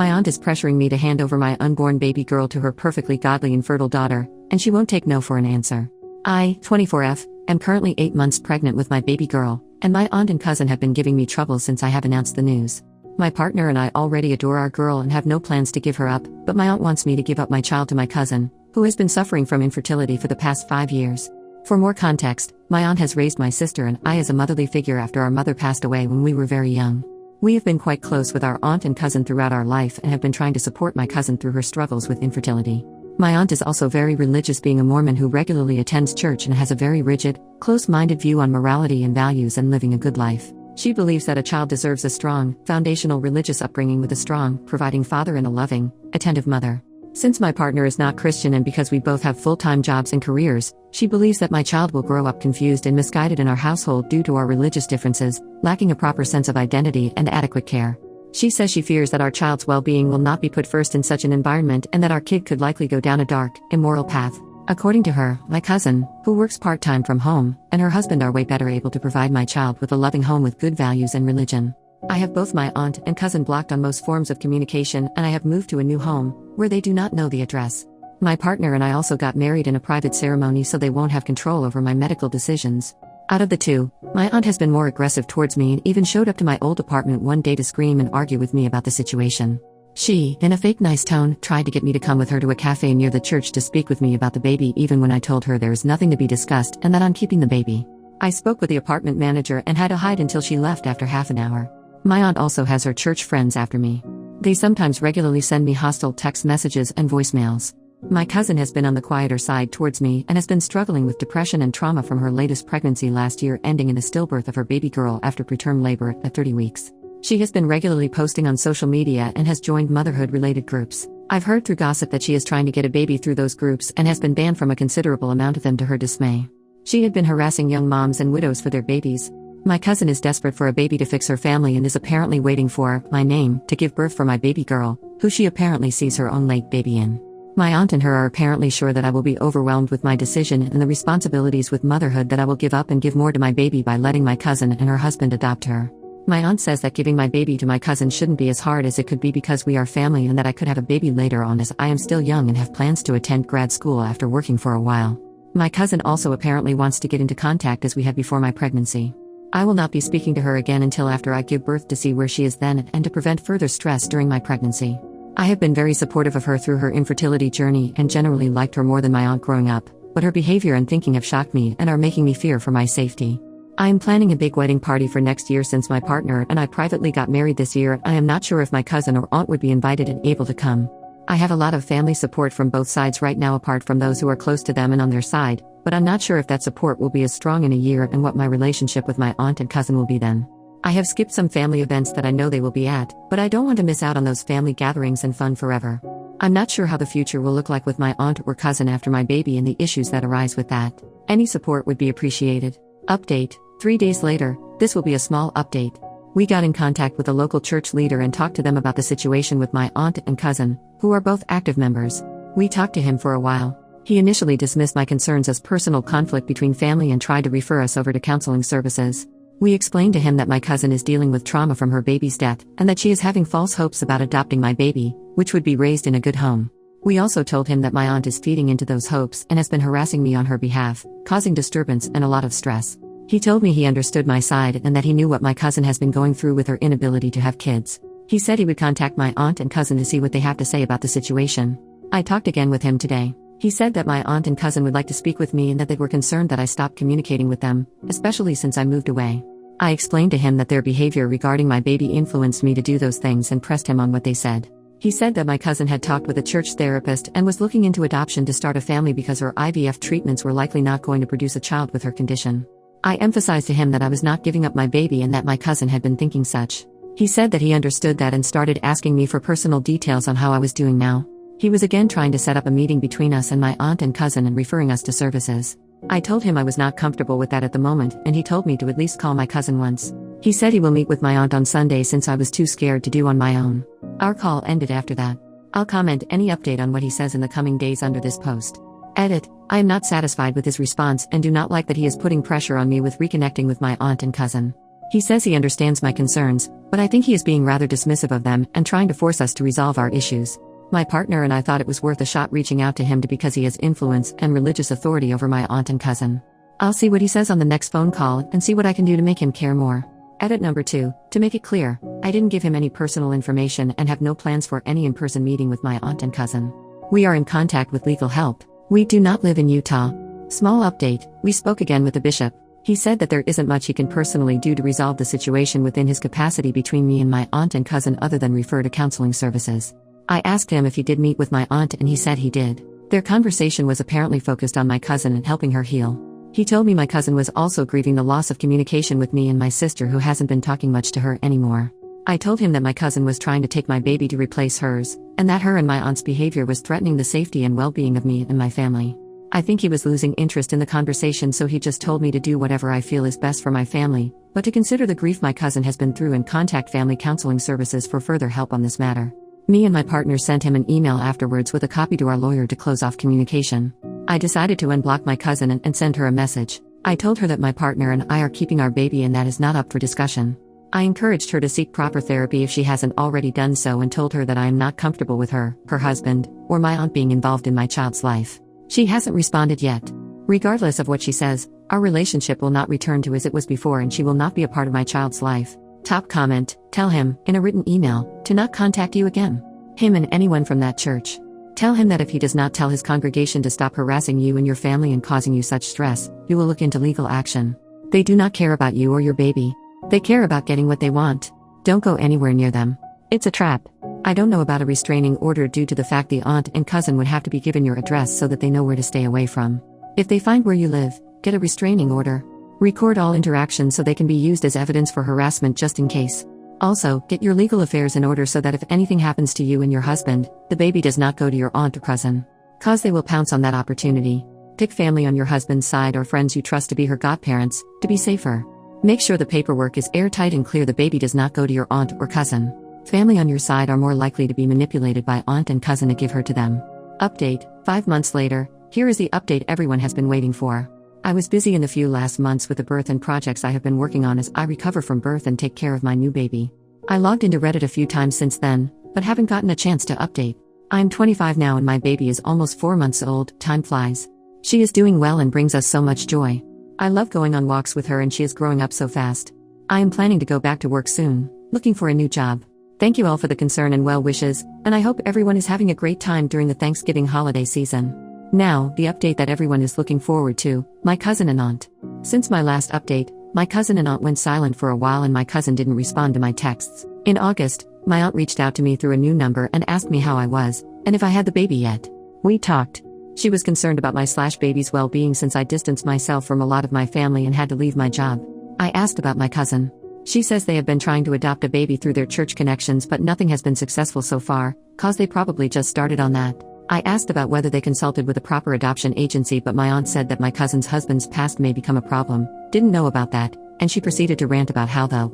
My aunt is pressuring me to hand over my unborn baby girl to her perfectly godly and fertile daughter, and she won't take no for an answer. I, 24F, am currently 8 months pregnant with my baby girl, and my aunt and cousin have been giving me trouble since I have announced the news. My partner and I already adore our girl and have no plans to give her up, but my aunt wants me to give up my child to my cousin, who has been suffering from infertility for the past 5 years. For more context, my aunt has raised my sister and I as a motherly figure after our mother passed away when we were very young. We have been quite close with our aunt and cousin throughout our life and have been trying to support my cousin through her struggles with infertility. My aunt is also very religious, being a Mormon who regularly attends church and has a very rigid, close-minded view on morality and values and living a good life. She believes that a child deserves a strong, foundational religious upbringing with a strong, providing father and a loving, attentive mother. Since my partner is not Christian and because we both have full-time jobs and careers, she believes that my child will grow up confused and misguided in our household due to our religious differences, lacking a proper sense of identity and adequate care. She says she fears that our child's well-being will not be put first in such an environment and that our kid could likely go down a dark, immoral path. According to her, my cousin, who works part-time from home, and her husband are way better able to provide my child with a loving home with good values and religion. I have both my aunt and cousin blocked on most forms of communication, and I have moved to a new home, where they do not know the address. My partner and I also got married in a private ceremony, so they won't have control over my medical decisions. Out of the two, my aunt has been more aggressive towards me and even showed up to my old apartment one day to scream and argue with me about the situation. She, in a fake nice tone, tried to get me to come with her to a cafe near the church to speak with me about the baby, even when I told her there is nothing to be discussed and that I'm keeping the baby. I spoke with the apartment manager and had to hide until she left after half an hour. My aunt also has her church friends after me. They sometimes regularly send me hostile text messages and voicemails. My cousin has been on the quieter side towards me and has been struggling with depression and trauma from her latest pregnancy last year, ending in a stillbirth of her baby girl after preterm labor at 30 weeks. She has been regularly posting on social media and has joined motherhood-related groups. I've heard through gossip that she is trying to get a baby through those groups and has been banned from a considerable amount of them to her dismay. She had been harassing young moms and widows for their babies. My cousin is desperate for a baby to fix her family and is apparently waiting for my name to give birth for my baby girl, who she apparently sees her own late baby in. My aunt and her are apparently sure that I will be overwhelmed with my decision and the responsibilities with motherhood, that I will give up and give more to my baby by letting my cousin and her husband adopt her. My aunt says that giving my baby to my cousin shouldn't be as hard as it could be because we are family, and that I could have a baby later on as I am still young and have plans to attend grad school after working for a while. My cousin also apparently wants to get into contact as we had before my pregnancy. I will not be speaking to her again until after I give birth to see where she is then and to prevent further stress during my pregnancy. I have been very supportive of her through her infertility journey and generally liked her more than my aunt growing up, but her behavior and thinking have shocked me and are making me fear for my safety. I am planning a big wedding party for next year since my partner and I privately got married this year. I am not sure if my cousin or aunt would be invited and able to come. I have a lot of family support from both sides right now apart from those who are close to them and on their side, but I'm not sure if that support will be as strong in a year and what my relationship with my aunt and cousin will be then. I have skipped some family events that I know they will be at, but I don't want to miss out on those family gatherings and fun forever. I'm not sure how the future will look like with my aunt or cousin after my baby and the issues that arise with that. Any support would be appreciated. Update: 3 days later, this will be a small update. We got in contact with a local church leader and talked to them about the situation with my aunt and cousin, who are both active members. We talked to him for a while. He initially dismissed my concerns as personal conflict between family and tried to refer us over to counseling services. We explained to him that my cousin is dealing with trauma from her baby's death and that she is having false hopes about adopting my baby, which would be raised in a good home. We also told him that my aunt is feeding into those hopes and has been harassing me on her behalf, causing disturbance and a lot of stress. He told me he understood my side and that he knew what my cousin has been going through with her inability to have kids. He said he would contact my aunt and cousin to see what they have to say about the situation. I talked again with him today. He said that my aunt and cousin would like to speak with me and that they were concerned that I stopped communicating with them, especially since I moved away. I explained to him that their behavior regarding my baby influenced me to do those things and pressed him on what they said. He said that my cousin had talked with a church therapist and was looking into adoption to start a family because her IVF treatments were likely not going to produce a child with her condition. I emphasized to him that I was not giving up my baby and that my cousin had been thinking such. He said that he understood that and started asking me for personal details on how I was doing now. He was again trying to set up a meeting between us and my aunt and cousin and referring us to services. I told him I was not comfortable with that at the moment, and he told me to at least call my cousin once. He said he will meet with my aunt on Sunday since I was too scared to do on my own. Our call ended after that. I'll comment any update on what he says in the coming days under this post. Edit: I am not satisfied with his response and do not like that he is putting pressure on me with reconnecting with my aunt and cousin. He says he understands my concerns, but I think he is being rather dismissive of them and trying to force us to resolve our issues. My partner and I thought it was worth a shot reaching out to him because he has influence and religious authority over my aunt and cousin. I'll see what he says on the next phone call and see what I can do to make him care more. Edit number 2, to make it clear, I didn't give him any personal information and have no plans for any in-person meeting with my aunt and cousin. We are in contact with legal help. We do not live in Utah. Small update, we spoke again with the bishop. He said that there isn't much he can personally do to resolve the situation within his capacity between me and my aunt and cousin other than refer to counseling services. I asked him if he did meet with my aunt and he said he did. Their conversation was apparently focused on my cousin and helping her heal. He told me my cousin was also grieving the loss of communication with me and my sister who hasn't been talking much to her anymore. I told him that my cousin was trying to take my baby to replace hers, and that her and my aunt's behavior was threatening the safety and well-being of me and my family. I think he was losing interest in the conversation, so he just told me to do whatever I feel is best for my family, but to consider the grief my cousin has been through and contact family counseling services for further help on this matter. Me and my partner sent him an email afterwards with a copy to our lawyer to close off communication. I decided to unblock my cousin and send her a message. I told her that my partner and I are keeping our baby and that is not up for discussion. I encouraged her to seek proper therapy if she hasn't already done so and told her that I am not comfortable with her husband, or my aunt being involved in my child's life. She hasn't responded yet. Regardless of what she says, our relationship will not return to as it was before and she will not be a part of my child's life. Top comment, tell him, in a written email, to not contact you again. Him and anyone from that church. Tell him that if he does not tell his congregation to stop harassing you and your family and causing you such stress, you will look into legal action. They do not care about you or your baby. They care about getting what they want. Don't go anywhere near them. It's a trap. I don't know about a restraining order due to the fact the aunt and cousin would have to be given your address so that they know where to stay away from. If they find where you live, get a restraining order. Record all interactions so they can be used as evidence for harassment just in case. Also, get your legal affairs in order so that if anything happens to you and your husband, the baby does not go to your aunt or cousin. Cause they will pounce on that opportunity. Pick family on your husband's side or friends you trust to be her godparents, to be safer. Make sure the paperwork is airtight and clear. The baby does not go to your aunt or cousin. Family on your side are more likely to be manipulated by aunt and cousin to give her to them. Update, 5 months later, here is the update everyone has been waiting for. I was busy in the few last months with the birth and projects I have been working on as I recover from birth and take care of my new baby. I logged into Reddit a few times since then, but haven't gotten a chance to update. I'm 25 now and my baby is almost 4 months old. Time flies. She is doing well and brings us so much joy. I love going on walks with her and she is growing up so fast. I am planning to go back to work soon, looking for a new job. Thank you all for the concern and well wishes, and I hope everyone is having a great time during the Thanksgiving holiday season. Now, the update that everyone is looking forward to, my cousin and aunt. Since my last update, my cousin and aunt went silent for a while and my cousin didn't respond to my texts. In August, my aunt reached out to me through a new number and asked me how I was, and if I had the baby yet. We talked. She was concerned about my baby's well-being since I distanced myself from a lot of my family and had to leave my job. I asked about my cousin. She says they have been trying to adopt a baby through their church connections but nothing has been successful so far, cause they probably just started on that. I asked about whether they consulted with a proper adoption agency but my aunt said that my cousin's husband's past may become a problem, didn't know about that, and she proceeded to rant about how the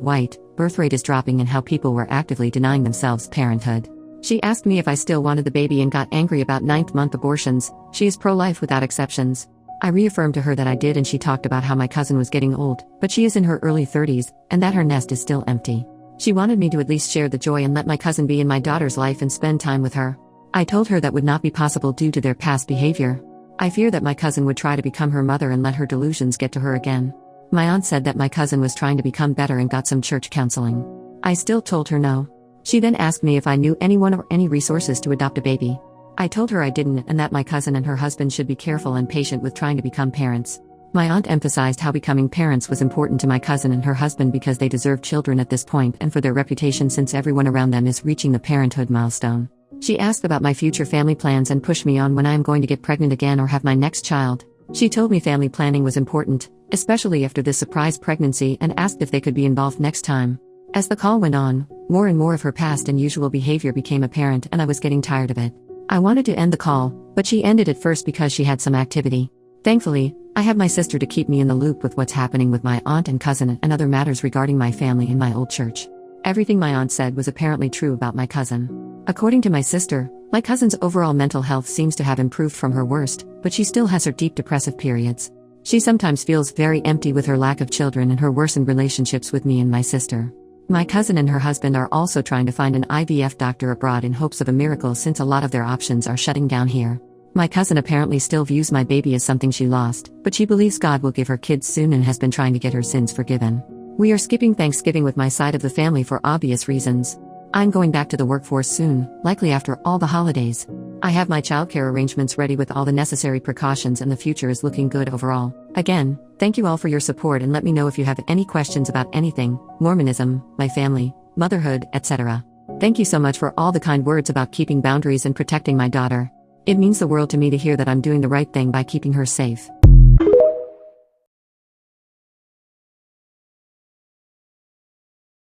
birth rate is dropping and how people were actively denying themselves parenthood. She asked me if I still wanted the baby and got angry about 9th-month abortions. She is pro-life without exceptions. I reaffirmed to her that I did and she talked about how my cousin was getting old, but she is in her early 30s, and that her nest is still empty. She wanted me to at least share the joy and let my cousin be in my daughter's life and spend time with her. I told her that would not be possible due to their past behavior. I fear that my cousin would try to become her mother and let her delusions get to her again. My aunt said that my cousin was trying to become better and got some church counseling. I still told her no. She then asked me if I knew anyone or any resources to adopt a baby. I told her I didn't and that my cousin and her husband should be careful and patient with trying to become parents. My aunt emphasized how becoming parents was important to my cousin and her husband because they deserve children at this point and for their reputation since everyone around them is reaching the parenthood milestone. She asked about my future family plans and pushed me on when I am going to get pregnant again or have my next child. She told me family planning was important, especially after this surprise pregnancy, and asked if they could be involved next time. As the call went on, more and more of her past and usual behavior became apparent and I was getting tired of it. I wanted to end the call, but she ended it first because she had some activity. Thankfully, I have my sister to keep me in the loop with what's happening with my aunt and cousin and other matters regarding my family and my old church. Everything my aunt said was apparently true about my cousin. According to my sister, my cousin's overall mental health seems to have improved from her worst, but she still has her deep depressive periods. She sometimes feels very empty with her lack of children and her worsened relationships with me and my sister. My cousin and her husband are also trying to find an IVF doctor abroad in hopes of a miracle since a lot of their options are shutting down here. My cousin apparently still views my baby as something she lost, but she believes God will give her kids soon and has been trying to get her sins forgiven. We are skipping Thanksgiving with my side of the family for obvious reasons. I'm going back to the workforce soon, likely after all the holidays. I have my childcare arrangements ready with all the necessary precautions and the future is looking good overall. Again, thank you all for your support and let me know if you have any questions about anything, Mormonism, my family, motherhood, etc. Thank you so much for all the kind words about keeping boundaries and protecting my daughter. It means the world to me to hear that I'm doing the right thing by keeping her safe.